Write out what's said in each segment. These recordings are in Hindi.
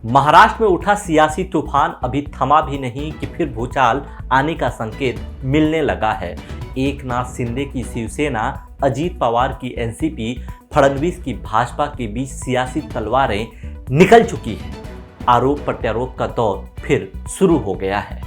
महाराष्ट्र में उठा सियासी तूफान अभी थमा भी नहीं कि फिर भूचाल आने का संकेत मिलने लगा है। एकनाथ शिंदे की शिवसेना, अजीत पवार की एनसीपी, फडणवीस की भाजपा के बीच सियासी तलवारें निकल चुकी हैं। आरोप प्रत्यारोप का दौर फिर शुरू हो गया है।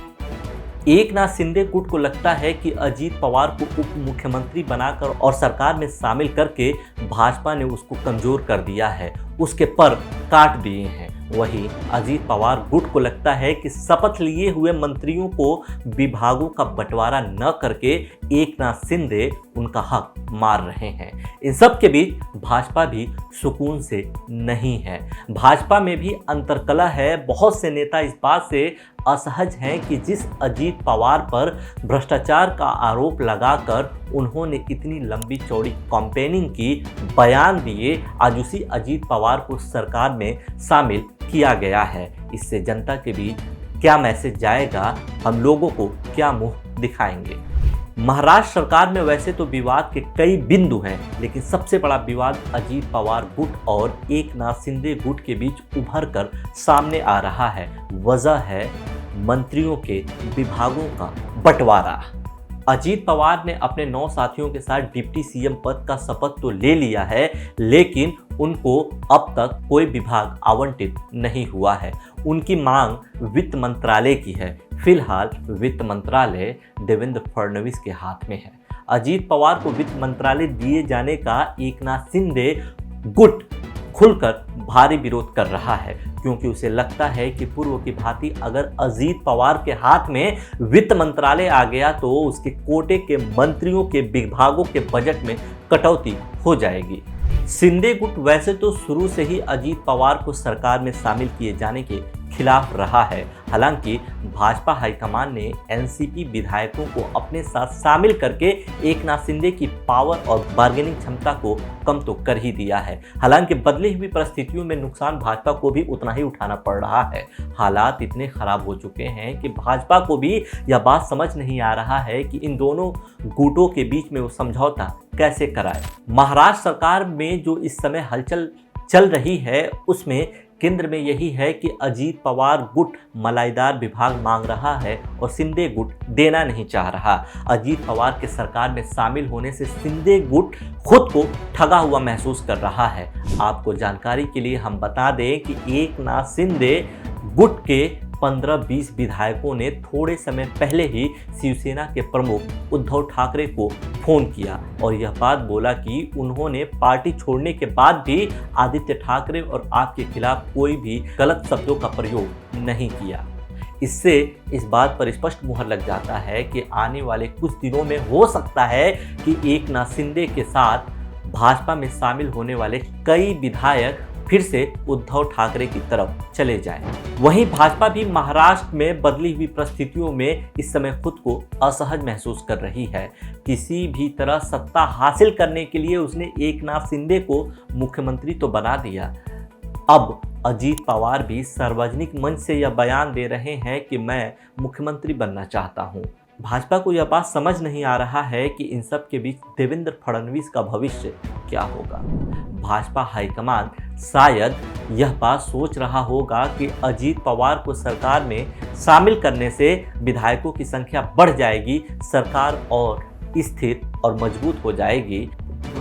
एकनाथ शिंदे गुट को लगता है कि अजीत पवार को उप मुख्यमंत्री बनाकर और सरकार में शामिल करके भाजपा ने उसको कमजोर कर दिया है, उसके पर काट दिए हैं। वहीं अजीत पवार गुट को लगता है कि शपथ लिए हुए मंत्रियों को विभागों का बंटवारा न करके एकनाथ शिंदे उनका हक मार रहे हैं। इन सब के बीच भाजपा भी सुकून से नहीं है। भाजपा में भी अंतर्कलह है। बहुत से नेता इस बात से असहज हैं कि जिस अजीत पवार पर भ्रष्टाचार का आरोप लगाकर उन्होंने इतनी लंबी चौड़ी कैंपेनिंग की, बयान दिए, आज उसी अजीत पवार को सरकार में शामिल किया गया है। इससे जनता के बीच क्या मैसेज जाएगा, हम लोगों को क्या मुंह दिखाएंगे। महाराष्ट्र सरकार में वैसे तो विवाद के कई बिंदु हैं, लेकिन सबसे बड़ा विवाद अजीत पवार गुट और एकनाथ शिंदे गुट के बीच उभर कर सामने आ रहा है। वजह है मंत्रियों के विभागों का बंटवारा। अजीत पवार ने अपने 9 साथियों के साथ डिप्टी सीएम पद का शपथ तो ले लिया है, लेकिन उनको अब तक कोई विभाग आवंटित नहीं हुआ है। उनकी मांग वित्त मंत्रालय की है। फिलहाल वित्त मंत्रालय देवेंद्र फडणवीस के हाथ में है। अजीत पवार को वित्त मंत्रालय दिए जाने का एकनाथ शिंदे गुट खुलकर भारी विरोध कर रहा है, क्योंकि उसे लगता है कि पूर्व की भांति अगर अजीत पवार के हाथ में वित्त मंत्रालय आ गया तो उसके कोटे के मंत्रियों के विभागों के बजट में कटौती हो जाएगी। शिंदे गुट वैसे तो शुरू से ही अजीत पवार को सरकार में शामिल किए जाने के खिलाफ रहा है। हालांकि भाजपा हाईकमान ने एनसीपी विधायकों को अपने साथ शामिल करके एकनाथ शिंदे की पावर और बार्गेनिंग क्षमता को कम तो कर ही दिया है। हालांकि बदली हुई परिस्थितियों में नुकसान भाजपा को भी उतना ही उठाना पड़ रहा है। हालात इतने खराब हो चुके हैं कि भाजपा को भी यह बात समझ नहीं आ रहा है कि इन दोनों गुटों के बीच में वो समझौता कैसे कराए। महाराष्ट्र सरकार में जो इस समय हलचल चल रही है, उसमें केंद्र में यही है कि अजीत पवार गुट मलाईदार विभाग मांग रहा है और शिंदे गुट देना नहीं चाह रहा। अजीत पवार के सरकार में शामिल होने से शिंदे गुट खुद को ठगा हुआ महसूस कर रहा है। आपको जानकारी के लिए हम बता दें कि एकनाथ शिंदे गुट के 15-20 विधायकों ने थोड़े समय पहले ही शिवसेना के प्रमुख उद्धव ठाकरे को फोन किया और यह बात बोला कि उन्होंने पार्टी छोड़ने के बाद भी आदित्य ठाकरे और आप के खिलाफ कोई भी गलत शब्दों का प्रयोग नहीं किया। इससे इस बात पर स्पष्ट मुहर लग जाता है कि आने वाले कुछ दिनों में हो सकता है कि एकनाथ शिंदे के साथ भाजपा में शामिल होने वाले कई विधायक फिर से उद्धव ठाकरे की तरफ चले जाएं। वहीं भाजपा भी महाराष्ट्र में बदली हुई परिस्थितियों में इस समय खुद को असहज महसूस कर रही है। किसी भी तरह सत्ता हासिल करने के लिए उसने एकनाथ शिंदे को मुख्यमंत्री तो बना दिया। अब अजीत पवार भी सार्वजनिक मंच से यह बयान दे रहे हैं कि मैं मुख्यमंत्री बनना चाहता हूं। भाजपा को यह बात समझ नहीं आ रहा है कि इन सब के बीच देवेंद्र फडणवीस का भविष्य क्या होगा। भाजपा हाईकमान शायद यह बात सोच रहा होगा कि अजीत पवार को सरकार में शामिल करने से विधायकों की संख्या बढ़ जाएगी, सरकार और स्थिर और मजबूत हो जाएगी,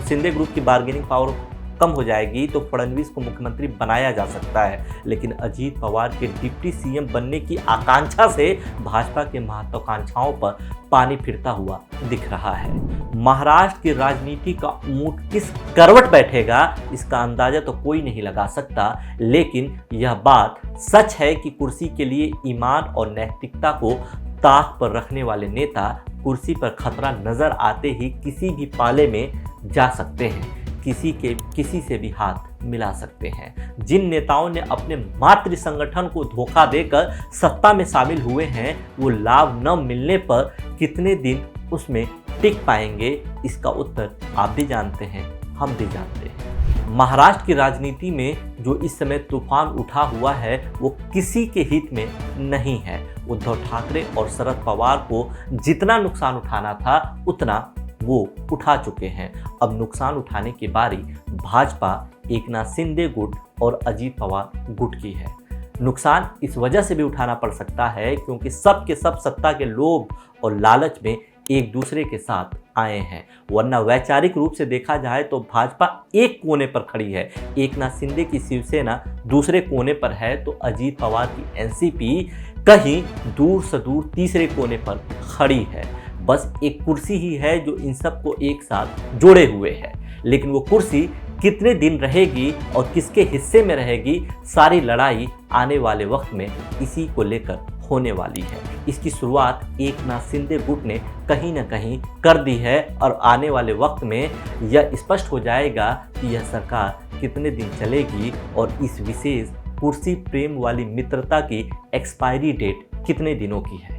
शिंदे ग्रुप की बार्गेनिंग पावर कम हो जाएगी, तो फडणवीस को मुख्यमंत्री बनाया जा सकता है। लेकिन अजीत पवार के डिप्टी सीएम बनने की आकांक्षा से भाजपा के महत्वाकांक्षाओं पर पानी फिरता हुआ दिख रहा है। महाराष्ट्र की राजनीति का ऊंट किस करवट बैठेगा, इसका अंदाजा तो कोई नहीं लगा सकता, लेकिन यह बात सच है कि कुर्सी के लिए ईमान और नैतिकता को ताक पर रखने वाले नेता कुर्सी पर खतरा नजर आते ही किसी भी पाले में जा सकते हैं, किसी से भी हाथ मिला सकते हैं। जिन नेताओं ने अपने मातृ संगठन को धोखा देकर सत्ता में शामिल हुए हैं, वो लाभ न मिलने पर कितने दिन उसमें टिक पाएंगे, इसका उत्तर आप भी जानते हैं, हम भी जानते हैं। महाराष्ट्र की राजनीति में जो इस समय तूफान उठा हुआ है वो किसी के हित में नहीं है। उद्धव ठाकरे और शरद पवार को जितना नुकसान उठाना था उतना वो उठा चुके हैं। अब नुकसान उठाने की बारी भाजपा, एकनाथ शिंदे गुट और अजीत पवार गुट की है। नुकसान इस वजह से भी उठाना पड़ सकता है क्योंकि सब के सब सत्ता के लोभ और लालच में एक दूसरे के साथ आए हैं, वरना वैचारिक रूप से देखा जाए तो भाजपा एक कोने पर खड़ी है, एकनाथ शिंदे की शिवसेना दूसरे कोने पर है, तो अजीत पवार की एनसीपी कहीं दूर से दूर तीसरे कोने पर खड़ी है। बस एक कुर्सी ही है जो इन सबको एक साथ जोड़े हुए है, लेकिन वो कुर्सी कितने दिन रहेगी और किसके हिस्से में रहेगी, सारी लड़ाई आने वाले वक्त में इसी को लेकर होने वाली है। इसकी शुरुआत एकनाथ शिंदे गुट ने कहीं ना कहीं कर दी है और आने वाले वक्त में यह स्पष्ट हो जाएगा कि यह सरकार कितने दिन चलेगी और इस विशेष कुर्सी प्रेम वाली मित्रता की एक्सपायरी डेट कितने दिनों की है।